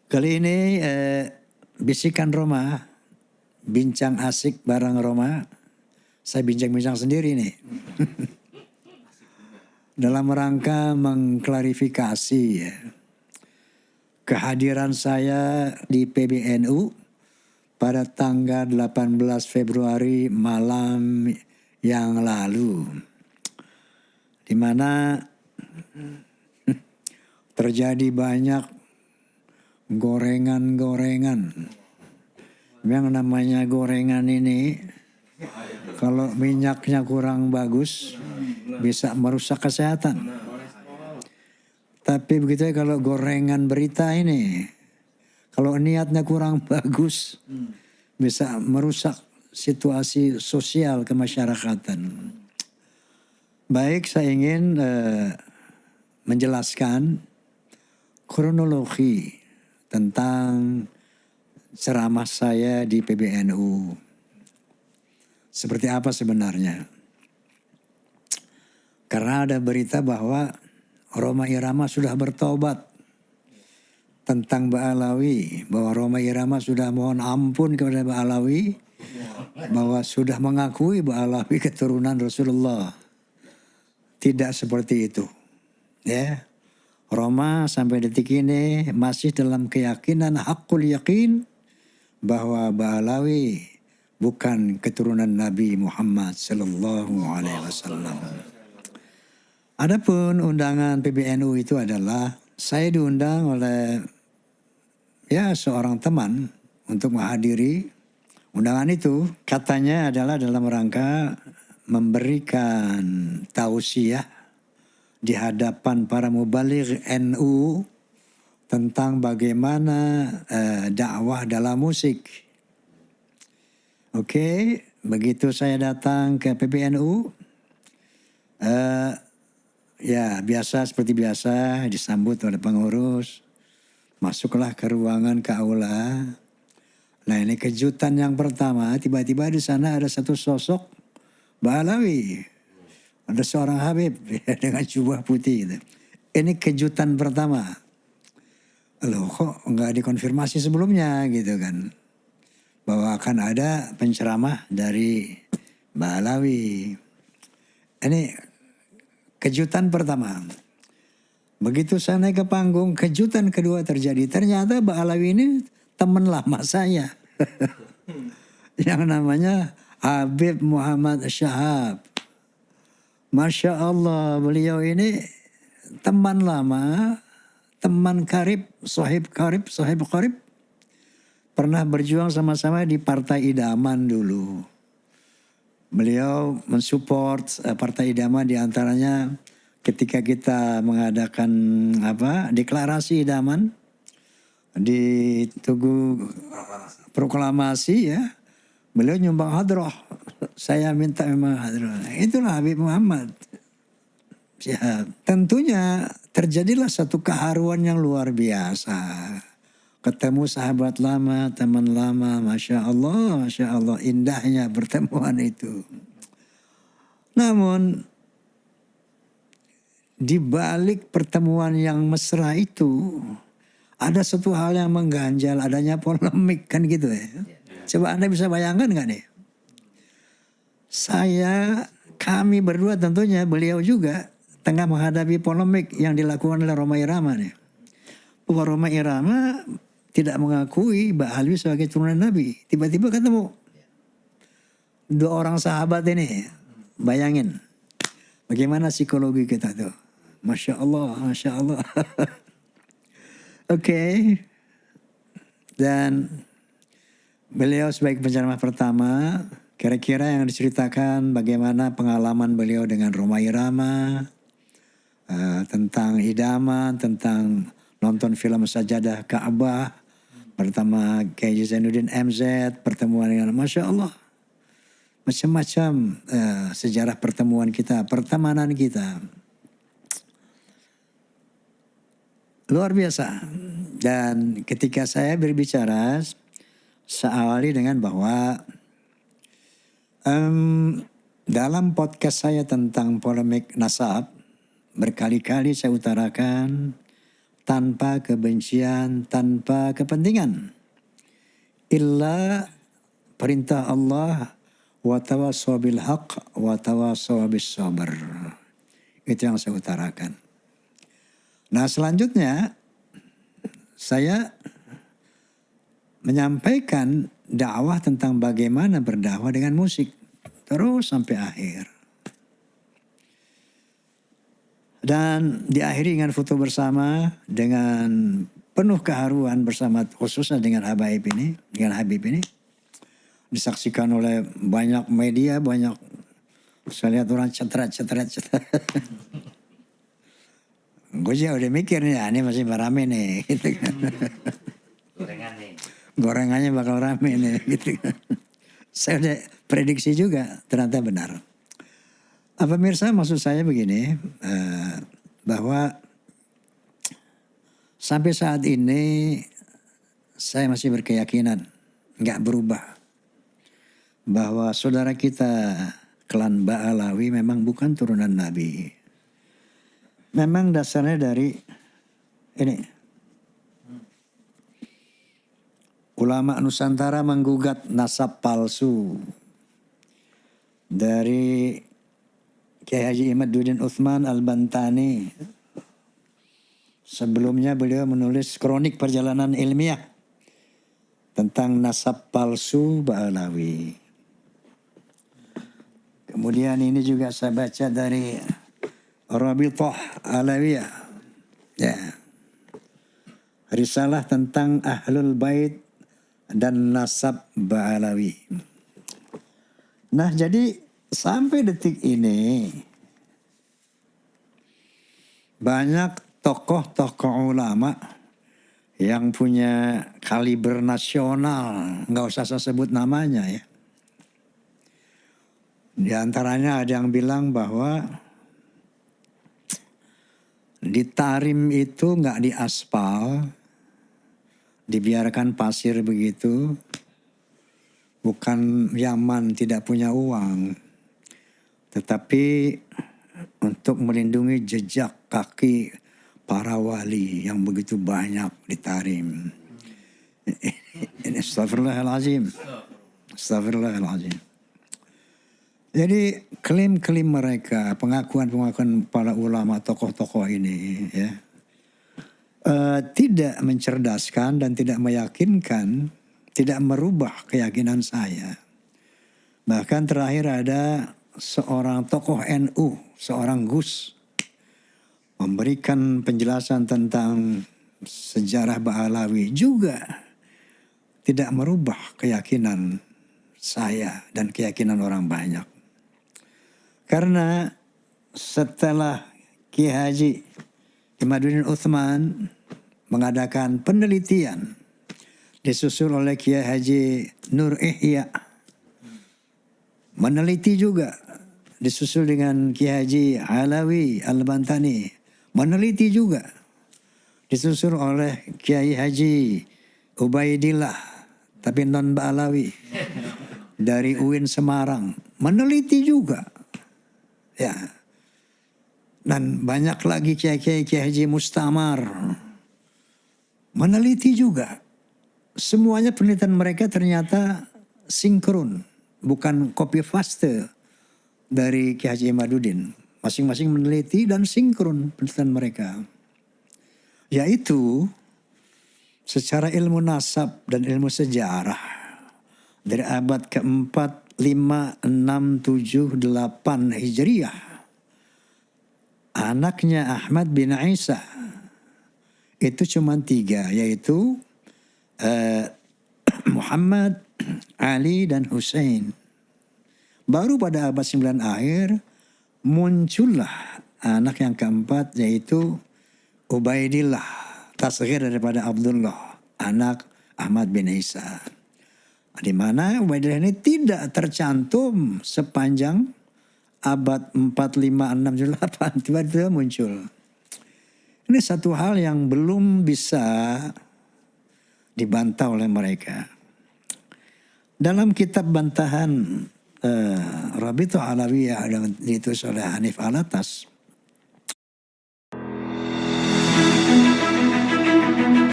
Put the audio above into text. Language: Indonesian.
Kali ini bisikan Roma, bincang asik bareng Roma. Saya bincang-bincang sendiri nih. Dalam rangka mengklarifikasi ya, kehadiran saya di PBNU pada tanggal 18 Februari malam yang lalu. Di mana terjadi banyak gorengan-gorengan. Yang namanya gorengan ini, kalau minyaknya kurang bagus, bisa merusak kesehatan. Tapi begitu ya kalau gorengan berita ini, kalau niatnya kurang bagus, bisa merusak situasi sosial kemasyarakatan. Baik, saya ingin menjelaskan kronologi tentang ceramah saya di PBNU. Seperti apa sebenarnya? Karena ada berita bahwa Rhoma Irama sudah bertobat tentang Ba'alawi, bahwa Rhoma Irama sudah mohon ampun kepada Ba'alawi, bahwa sudah mengakui Ba'alawi keturunan Rasulullah. Tidak seperti itu. Ya. Rhoma sampai detik ini masih dalam keyakinan hakul yakin bahwa Ba'alawi bukan keturunan Nabi Muhammad sallallahu alaihi wasallam. Adapun undangan PBNU itu adalah saya diundang oleh seorang teman untuk menghadiri undangan itu. Katanya adalah dalam rangka memberikan tausiah di hadapan para mubaligh NU tentang bagaimana dakwah dalam musik. Oke, begitu saya datang ke PBNU, biasa seperti biasa disambut oleh pengurus. Masuklah ke ruangan, ke aula. Nah, ini kejutan yang pertama, tiba-tiba di sana ada satu sosok Ba'alawi. Ada seorang Habib dengan jubah putih gitu. Ini kejutan pertama. Loh, kok nggak dikonfirmasi sebelumnya gitu kan. Bahwa akan ada penceramah dari Ba'alawi. Ini kejutan pertama. Begitu saya naik ke panggung, kejutan kedua terjadi. Ternyata Ba'alawi ini teman lama saya. Yang namanya Habib Muhammad Syahab. Masya Allah, beliau ini teman lama, teman karib, sahib karib. Pernah berjuang sama-sama di Partai Idaman dulu. Beliau mensupport Partai Idaman diantaranya ketika kita mengadakan deklarasi idaman di Tugu Proklamasi ya. Beliau nyumbang hadroh. Saya minta memang hadroh. Itulah Habib Muhammad. Ya, tentunya terjadilah satu keharuan yang luar biasa. Ketemu sahabat lama, teman lama, Masya Allah, indahnya pertemuan itu. Namun, di balik pertemuan yang mesra itu, ada satu hal yang mengganjal, adanya polemik kan gitu ya. Coba Anda bisa bayangkan gak nih? Kami berdua tentunya, beliau juga tengah menghadapi polemik yang dilakukan oleh Rhoma Irama nih. Bahwa Rhoma Irama tidak mengakui Ba'alawi sebagai turunan Nabi. Tiba-tiba ketemu dua orang sahabat ini. Bayangin bagaimana psikologi kita tuh. Masya Allah. Oke. Dan beliau sebagai penceramah pertama, kira-kira yang diceritakan bagaimana pengalaman beliau dengan Rhoma Irama, tentang idaman, tentang nonton film Sajadah Ka'bah pertama Kiai Zainuddin MZ, pertemuan dengan Masya Allah. Macam-macam sejarah pertemuan kita, pertemanan kita. Luar biasa. Dan ketika saya berbicara, saya awali dengan bahwa dalam podcast saya tentang polemik nasab, berkali-kali saya utarakan tanpa kebencian, tanpa kepentingan. Illa perintah Allah, wa tawassaw bil haqq wa tawassaw bis sabr. Itu yang saya utarakan. Nah, selanjutnya saya menyampaikan dakwah tentang bagaimana berdakwah dengan musik terus sampai akhir. Dan diakhiri dengan foto bersama dengan penuh keharuan bersama, khususnya dengan Habib ini. Disaksikan oleh banyak media, banyak, saya lihat orang cetret. Gue juga udah mikir nih, ini masih rame nih, gitu kan. Gorengannya bakal rame nih, gitu kan. Saya udah prediksi juga, ternyata benar. Pemirsa, maksud saya begini, bahwa sampai saat ini saya masih berkeyakinan, nggak berubah, bahwa saudara kita klan Ba'alawi memang bukan turunan Nabi. Memang dasarnya dari ini. Ulama Nusantara menggugat nasab palsu dari Kiai Haji Imaduddin Utsman Al-Bantani. Sebelumnya beliau menulis kronik perjalanan ilmiah tentang nasab palsu Ba'alawi. Kemudian ini juga saya baca dari Rabithah Alawiyah. Ya. Risalah tentang Ahlul Bait dan nasab Ba'alawi. Nah, jadi sampai detik ini banyak tokoh-tokoh ulama yang punya kaliber nasional, nggak usah saya sebut namanya ya. Di antaranya ada yang bilang bahwa di Tarim itu nggak diaspal, dibiarkan pasir begitu. Bukan Yaman tidak punya uang, tetapi untuk melindungi jejak kaki para wali yang begitu banyak di Tarim. Ini astagfirullahaladzim. Jadi klaim-klaim mereka, pengakuan-pengakuan para ulama, tokoh-tokoh ini ya, tidak mencerdaskan dan tidak meyakinkan, tidak merubah keyakinan saya. Bahkan terakhir ada seorang tokoh NU, seorang Gus, memberikan penjelasan tentang sejarah Ba'alawi juga tidak merubah keyakinan saya dan keyakinan orang banyak. Karena setelah Kiai Haji Imaduddin Utsman mengadakan penelitian, disusul oleh Kiai Haji Nur Ihya, meneliti juga, disusul dengan Kiai Haji Alawi Al-Bantani, meneliti juga, disusul oleh Kiai Haji Ubaidillah, tapi non Ba'alawi, dari UIN Semarang, meneliti juga. Ya. Dan banyak lagi Kiai Haji Mustamar, meneliti juga. Semuanya penelitian mereka ternyata sinkron, bukan copy paste dari Kiai Haji Imaduddin. Masing-masing meneliti dan sinkron penelitian mereka. Yaitu secara ilmu nasab dan ilmu sejarah dari abad keempat, 5, 6, 7, 8 Hijriah. Anaknya Ahmad bin Isa itu cuma 3, yaitu Muhammad, Ali, dan Hussein. Baru pada abad 9 akhir muncullah anak yang keempat, yaitu Ubaidillah, tasghir daripada Abdullah, anak Ahmad bin Isa. Di mana Ubaidillah ini tidak tercantum sepanjang abad 4, 5, 6, 8, tiba-tiba muncul. Ini satu hal yang belum bisa dibantah oleh mereka. Dalam kitab bantahan Rabithah Alawiyah yang ditulis oleh Hanif Alatas,